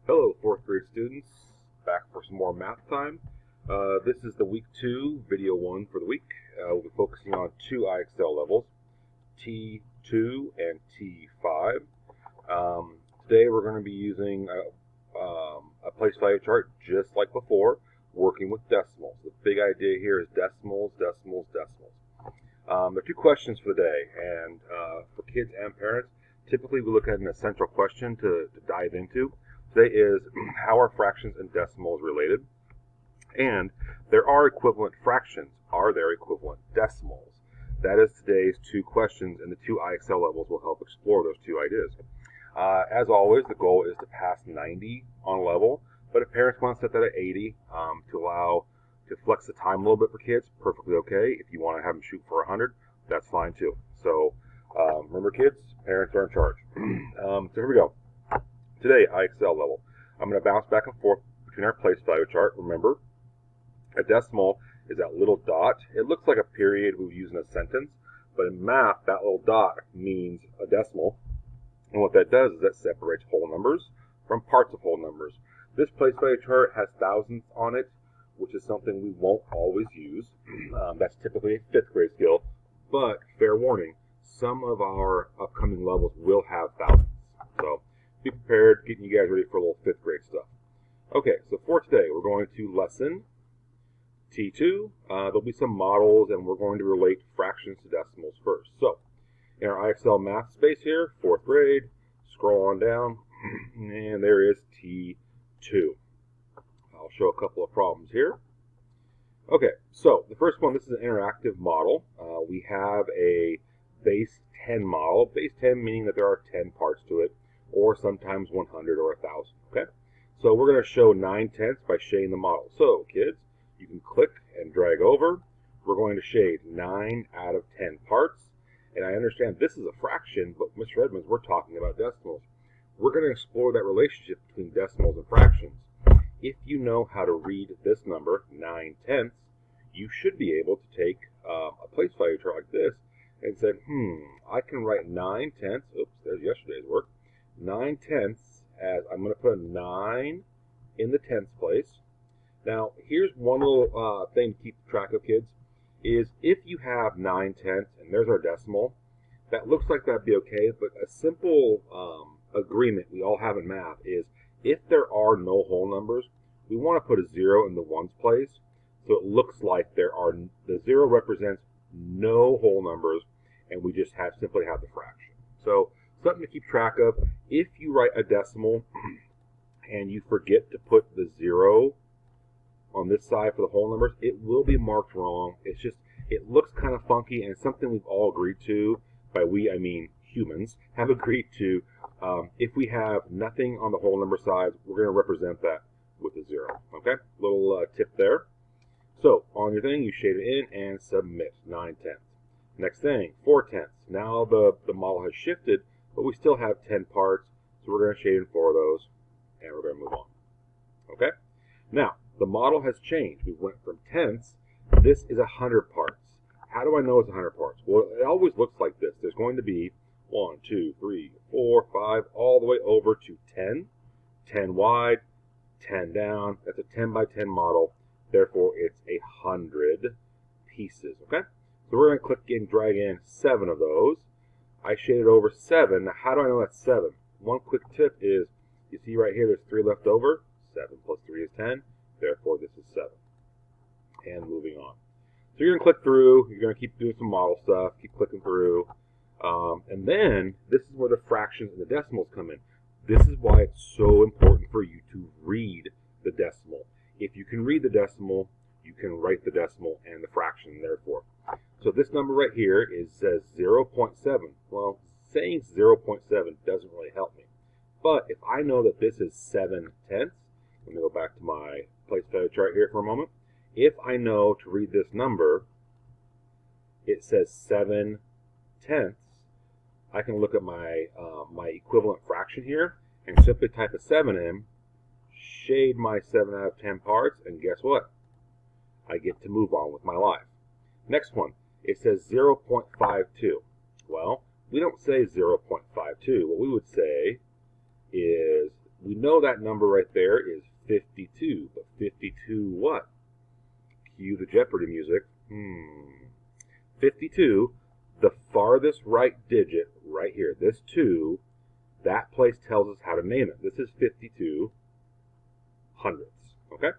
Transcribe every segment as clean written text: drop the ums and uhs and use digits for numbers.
Hello, 4th grade students. Back for some more math time. This is the week 2, video 1 for the week. We'll be focusing on 2 IXL levels, T.2 and T.5. Today we're going to be using a place value chart just like before, working with decimals. The big idea here is decimals, decimals, decimals. There are 2 questions for the day, and for kids and parents, typically we look at an essential question to dive into. Today is, how are fractions and decimals related? And there are equivalent fractions. Are there equivalent decimals? That is today's 2 questions, and the 2 IXL levels will help explore those 2 ideas. As always, the goal is to pass 90 on a level, but if parents want to set that at 80 to allow to flex the time a little bit for kids, perfectly okay. If you want to have them shoot for 100, that's fine too. So remember, kids, parents are in charge. So here we go. Today, IXL level. I'm going to bounce back and forth between our place value chart. Remember, a decimal is that little dot. It looks like a period we would use in a sentence, but in math, that little dot means a decimal. And what that does is that separates whole numbers from parts of whole numbers. This place value chart has thousands on it, which is something we won't always use. That's typically a 5th grade skill, but fair warning, some of our upcoming levels will have thousands. So be prepared, getting you guys ready for a little 5th grade stuff. Okay, so for today, we're going to lesson T2. There'll be some models, and we're going to relate fractions to decimals first. So, in our IXL math space here, 4th grade, scroll on down, and there is T2. I'll show a couple of problems here. Okay, so the first one, this is an interactive model. We have a base 10 model, base 10 meaning that there are 10 parts to it, or sometimes 100 or 1,000, okay? So we're going to show 9/10 by shading the model. So, kids, you can click and drag over. We're going to shade 9 out of 10 parts. And I understand this is a fraction, but Mr. Edmonds, we're talking about decimals. We're going to explore that relationship between decimals and fractions. If you know how to read this number, 9/10, you should be able to take a place value chart like this and say, I can write 9/10, oops, there's yesterday's work, 9/10 as, I'm going to put a 9 in the 10th place. Now, here's one little thing to keep track of, kids, is if you have 9/10 and there's our decimal, that looks like that'd be okay, but a simple agreement we all have in math is if there are no whole numbers, we want to put a 0 in the ones place, so it looks like the 0 represents no whole numbers, and we just simply have the fraction. So something to keep track of. If you write a decimal and you forget to put the 0 on this side for the whole numbers, it will be marked wrong. It's just, it looks kind of funky, and something we've all agreed to, by we I mean humans, have agreed to. If we have nothing on the whole number side, we're going to represent that with a 0. Okay, little tip there. So on your thing, you shade it in and submit 9/10. Next thing, 4/10. Now the model has shifted, but we still have 10 parts, so we're going to shade in 4 of those, and we're going to move on. Okay? Now, the model has changed. We went from tenths. This is 100 parts. How do I know it's 100 parts? Well, it always looks like this. There's going to be 1, 2, 3, 4, 5, all the way over to 10. 10 wide, 10 down. That's a 10 by 10 model. Therefore, it's 100 pieces. Okay? So we're going to click and drag in 7 of those. I shaded over 7. Now, how do I know that's 7? One quick tip is, you see right here, there's 3 left over. 7 plus 3 is 10. Therefore, this is 7. And moving on. So you're going to click through. You're going to keep doing some model stuff. Keep clicking through. And then, this is where the fractions and the decimals come in. This is why it's so important for you to read the decimal. If you can read the decimal, you can write the decimal and the fraction, therefore. So this number right here says 0.7. Well, saying 0.7 doesn't really help me. But if I know that this is 7/10, let me go back to my place value chart here for a moment. If I know to read this number, it says 7/10, I can look at my equivalent fraction here and simply type a 7 in, shade my 7 out of 10 parts, and guess what? I get to move on with my life. Next one, it says 0.52. Well, we don't say 0.52. What we would say is We know that number right there is 52, but 52 what? Cue the Jeopardy music. 52, the farthest right digit right here, this 2, that place tells us how to name it. This is 52 hundredths, okay?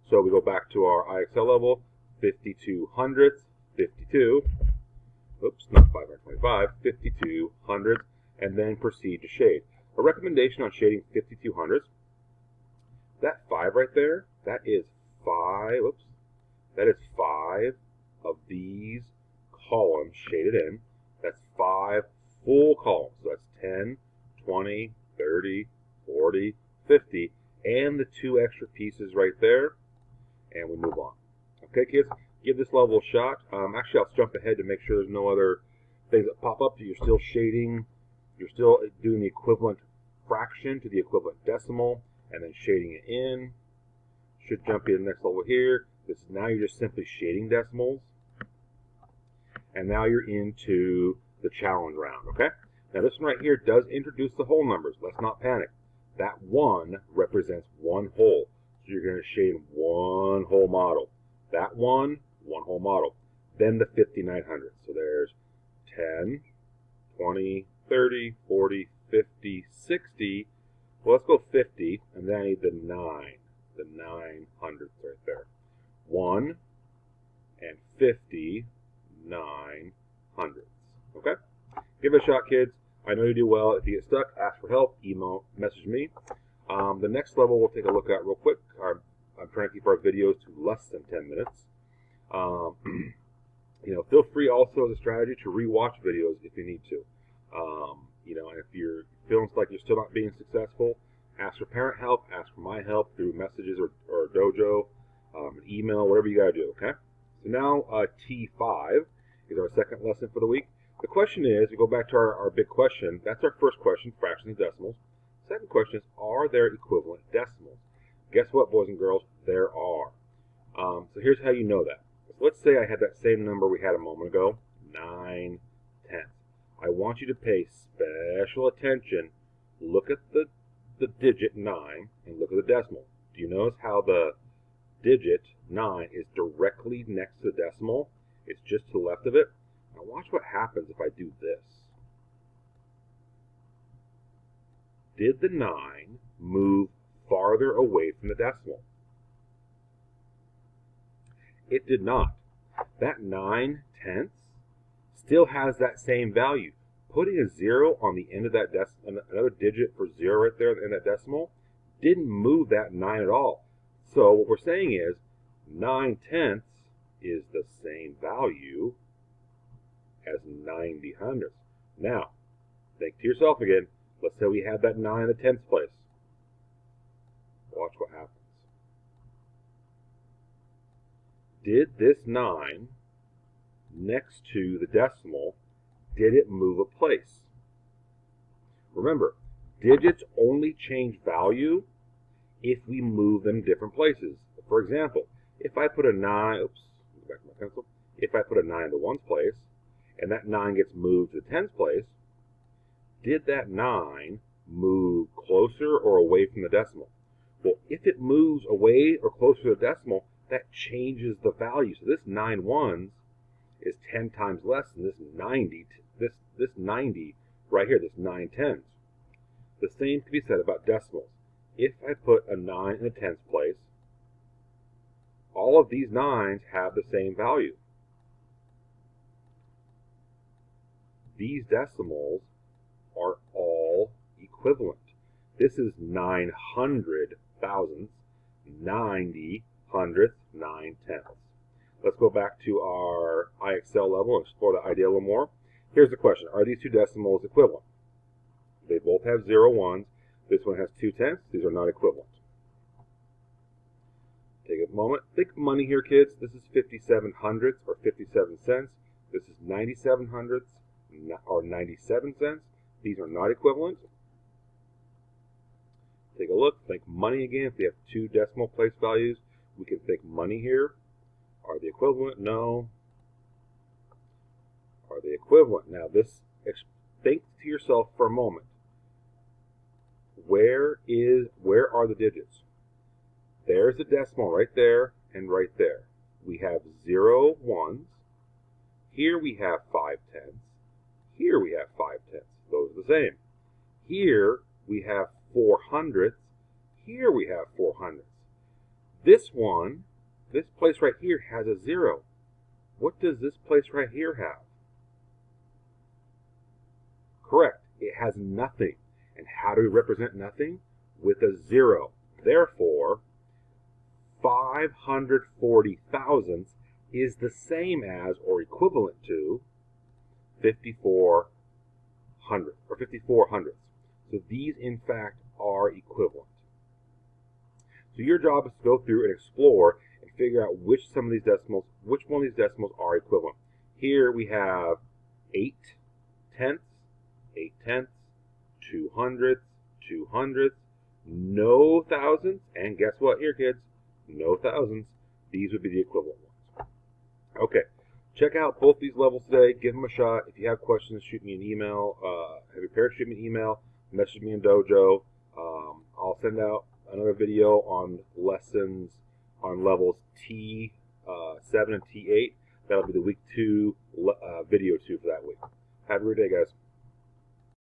So we go back to our IXL level, 52 hundredths, 52, oops, not 525, 52 hundredths, and then proceed to shade. A recommendation on shading 52 hundredths, that 5 right there, that is 5, oops, that is 5 of these columns shaded in. That's 5 full columns. So that's 10, 20, 30, 40, 50, and the 2 extra pieces right there, and we move on. Okay, kids, give this level a shot. Actually, I'll jump ahead to make sure there's no other things that pop up. You're still shading. You're still doing the equivalent fraction to the equivalent decimal, and then shading it in. Should jump in the next level here. This now you're just simply shading decimals. And now you're into the challenge round, okay? Now this one right here does introduce the whole numbers. Let's not panic. That 1 represents one whole. So you're going to shade one whole model. That one whole model. Then the 5900. So there's 10, 20, 30, 40, 50, 60. Well, let's go 50, and then I need the 9. The 900ths right there. 1 and 50, 900ths. Okay? Give it a shot, kids. I know you do well. If you get stuck, ask for help, email, message me. The next level we'll take a look at real quick. I'm trying to keep our videos to less than 10 minutes. Feel free also as a strategy to rewatch videos if you need to. If you're feeling like you're still not being successful, ask for parent help, ask for my help through messages or dojo, an email, whatever you got to do, okay? So now T5 is our second lesson for the week. The question is, we go back to our big question. That's our first question, fractions and decimals. Second question is, are there equivalent decimals? Guess what, boys and girls? There are. So here's how you know that. So let's say I had that same number we had a moment ago, 9/10. I want you to pay special attention. Look at the digit 9 and look at the decimal. Do you notice how the digit 9 is directly next to the decimal? It's just to the left of it. Now watch what happens if I do this. Did the 9 move farther away from the decimal? It did not. That 9/10 still has that same value. Putting a 0 on the end of that another digit for 0 right there in that decimal, didn't move that 9 at all. So what we're saying is 9/10 is the same value as 90 hundredths. Now, think to yourself again. Let's say we have that 9 in the 10th place. Watch what happens. Did this 9 next to the decimal, did it move a place? Remember, digits only change value if we move them different places. For example, if I put a 9, go back to my pencil. If I put a 9 in the 1's place, and that 9 gets moved to the 10th place, did that 9 move closer or away from the decimal? Well, if it moves away or closer to the decimal, that changes the value. So this 9/1s is 10 times less than this 90. This 90 right here, this 9/10s. The same can be said about decimals. If I put a 9 in the 10th place, all of these 9s have the same value. These decimals are all equivalent. This is 900 thousandths, 90 hundredths, 9/10. Let's go back to our IXL level and explore the idea a little more. Here's the question. Are these two decimals equivalent? They both have 0 1s. This one has 2/10. These are not equivalent. Take a moment. Think money here, kids. This is 57 hundredths or 57 cents. This is 97 hundredths or 97 cents. These are not equivalent. Take a look. Think money again. If we have two decimal place values, we can think money here. Are they equivalent? No. Are they equivalent? Now, think to yourself for a moment. where are the digits? There's the decimal right there and right there. We have 0 ones. Here we have 5 tenths. Here we have 5 tenths. Those are the same. Here we have 4 hundredths. Here we have 4 hundredths. This one, this place right here has a 0. What does this place right here have? Correct. It has nothing. And how do we represent nothing? With a 0. Therefore, 540 thousandths is the same as or equivalent to 54 hundredths. So these, in fact, are equivalent. So your job is to go through and explore and figure out which one of these decimals are equivalent. Here we have 8 tenths, 8 tenths, 2 hundredths, 2 hundredths, no thousandths, and guess what here, kids? No thousandths. These would be the equivalent ones. Okay, check out both these levels today. Give them a shot. If you have questions, shoot me an email. Have your parents shoot me an email. Message me in Dojo. I'll send out another video on lessons on levels T7 and T8. That'll be the week 2 video 2 for that week. Have a great day, guys.